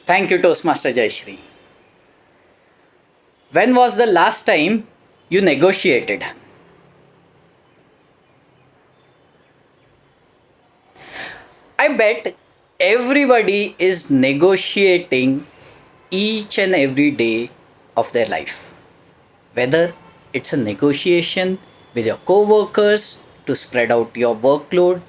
Thank you, Toastmaster Jayashree. When was the last time you negotiated? I bet everybody is negotiating each and every day of their life. Whether it's a negotiation with your co-workers to spread out your workload,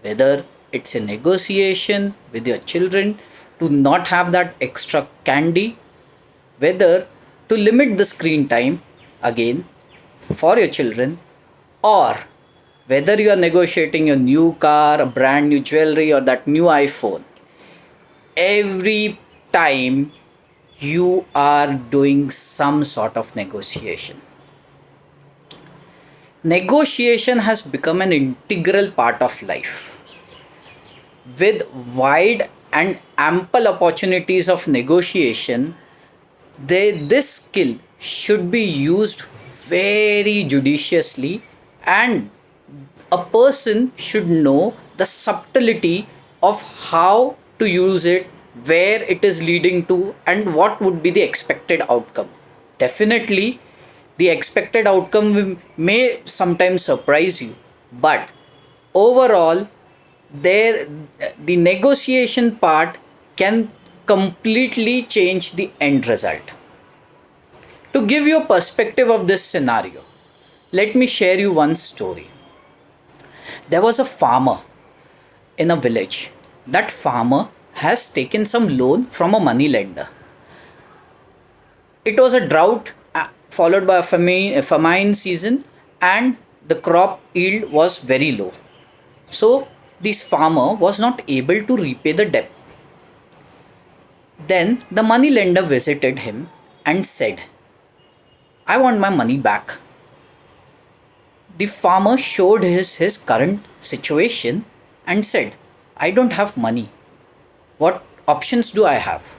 whether it's a negotiation with your children to not have that extra candy, whether to limit the screen time again for your children, or whether you are negotiating a new car, a brand new jewelry, or that new iPhone. Every time you are doing some sort of negotiation. Negotiation has become an integral part of life. With wide and ample opportunities of negotiation, this skill should be used very judiciously, and a person should know the subtlety of how to use it, where it is leading to, and what would be the expected outcome. Definitely, the expected outcome may sometimes surprise you, but overall, there the negotiation part can completely change the end result. To give you a perspective of this scenario, let me share you one story. There was a farmer in a village. That farmer has taken some loan from a money lender. It was a drought followed by a famine season, and the crop yield was very low. So this farmer was not able to repay the debt. Then the money lender visited him and said, I want my money back. The farmer showed his current situation and said, I don't have money. What options do I have?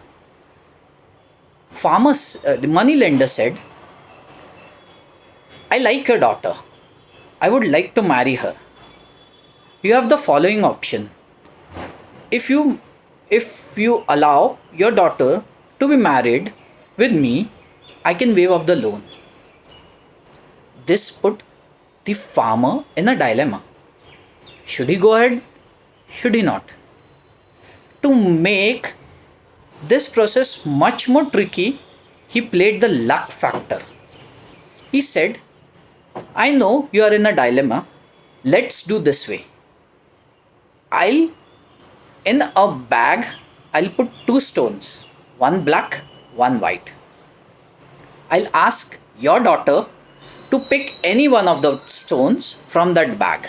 The money lender said, I like your daughter. I would like to marry her. You have the following option. If you allow your daughter to be married with me, I can waive off the loan. This put the farmer in a dilemma. Should he go ahead? Should he not? To make this process much more tricky, he played the luck factor. He said, I know you are in a dilemma. Let's do this way. In a bag, I'll put two stones, one black, one white. I'll ask your daughter to pick any one of the stones from that bag.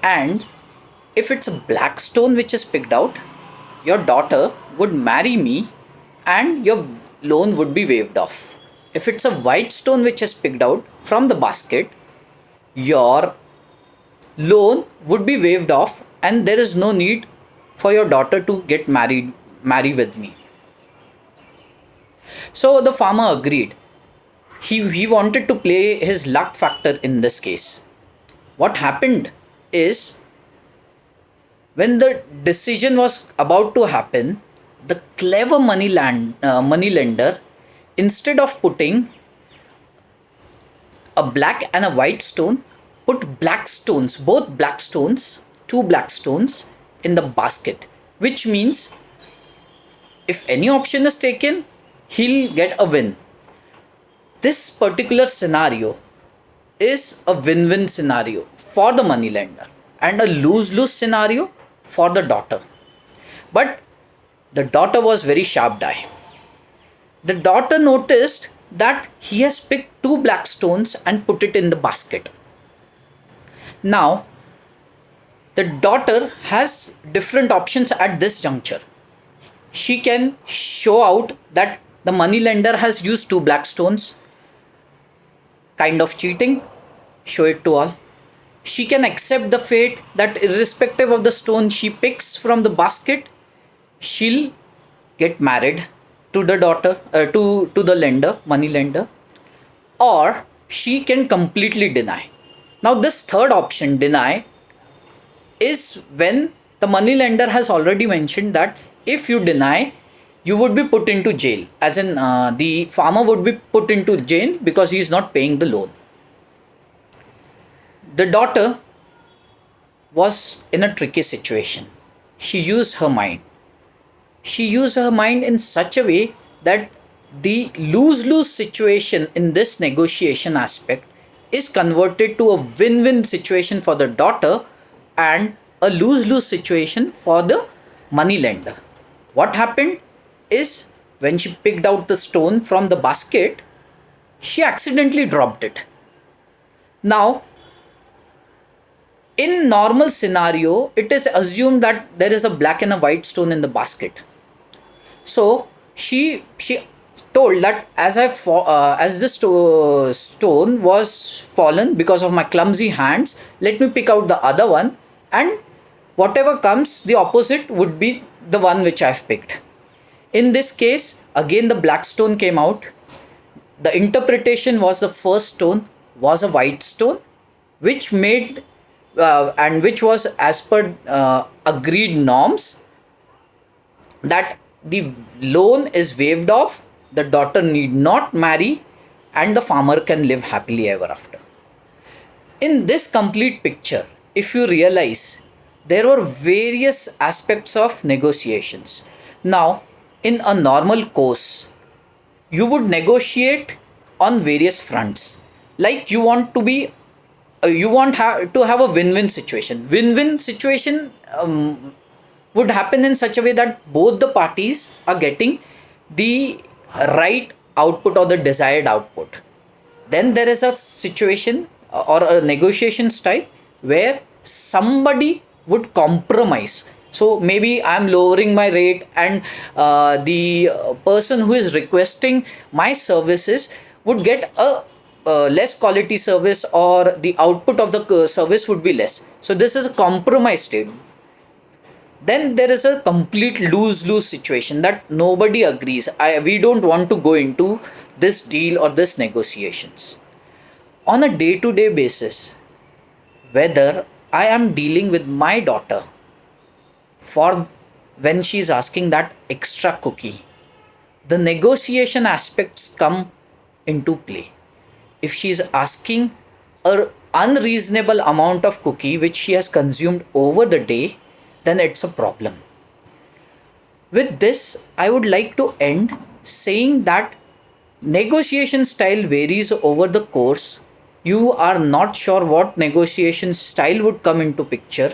And if it's a black stone which is picked out, your daughter would marry me and your loan would be waived off. If it's a white stone which is picked out from the basket, your loan would be waived off and there is no need for your daughter to marry with me. So the farmer agreed. He wanted to play his luck factor in this case. What happened is, when the decision was about to happen, the clever money lender, instead of putting a black and a white stone, put black stones, two black stones in the basket, which means if any option is taken, he'll get a win. This particular scenario is a win-win scenario for the money lender and a lose-lose scenario for the daughter. But the daughter was very sharp die. The daughter noticed that he has picked two black stones and put it in the basket. Now, the daughter has different options at this juncture. She can show out that the money lender has used two black stones, kind of cheating, show it to all. She can accept the fate that irrespective of the stone she picks from the basket, she'll get married to the daughter, to the lender, money lender, or she can completely deny. Now this third option, deny, is when the money lender has already mentioned that if you deny, you would be put into jail, as in the farmer would be put into jail because he is not paying the loan. The daughter was in a tricky situation. She used her mind. She used her mind in such a way that the lose lose situation in this negotiation aspect is converted to a win win situation for the daughter and a lose lose situation for the money lender. What happened is, when she picked out the stone from the basket, she accidentally dropped it. Now, in normal scenario, it is assumed that there is a black and a white stone in the basket. So she told that as this stone was fallen because of my clumsy hands, let me pick out the other one, and whatever comes, the opposite would be the one which I've picked. In this case, again the black stone came out. The interpretation was the first stone was a white stone, which made and which was as per agreed norms, that the loan is waived off, the daughter need not marry, and the farmer can live happily ever after. In this complete picture, if you realize, there were various aspects of negotiations. Now, in a normal course, you would negotiate on various fronts. Like you want to have a win-win situation. Win-win situation would happen in such a way that both the parties are getting the right output or the desired output. Then there is a situation or a negotiation style where somebody would compromise. So maybe I'm lowering my rate, and the person who is requesting my services would get a less quality service, or the output of the service would be less. So this is a compromise state. Then there is a complete lose-lose situation that nobody agrees. We don't want to go into this deal or this negotiations. On a day-to-day basis, whether I am dealing with my daughter for when she is asking that extra cookie, the negotiation aspects come into play. If she is asking an unreasonable amount of cookie which she has consumed over the day, then it's a problem. With this, I would like to end saying that negotiation style varies over the course. You are not sure what negotiation style would come into picture,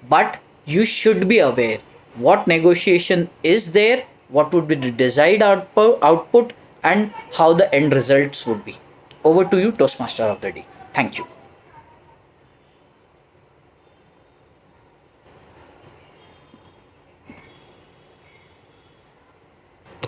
but you should be aware what negotiation is there, what would be the desired output, and how the end results would be. Over to you, Toastmaster of the day. Thank you.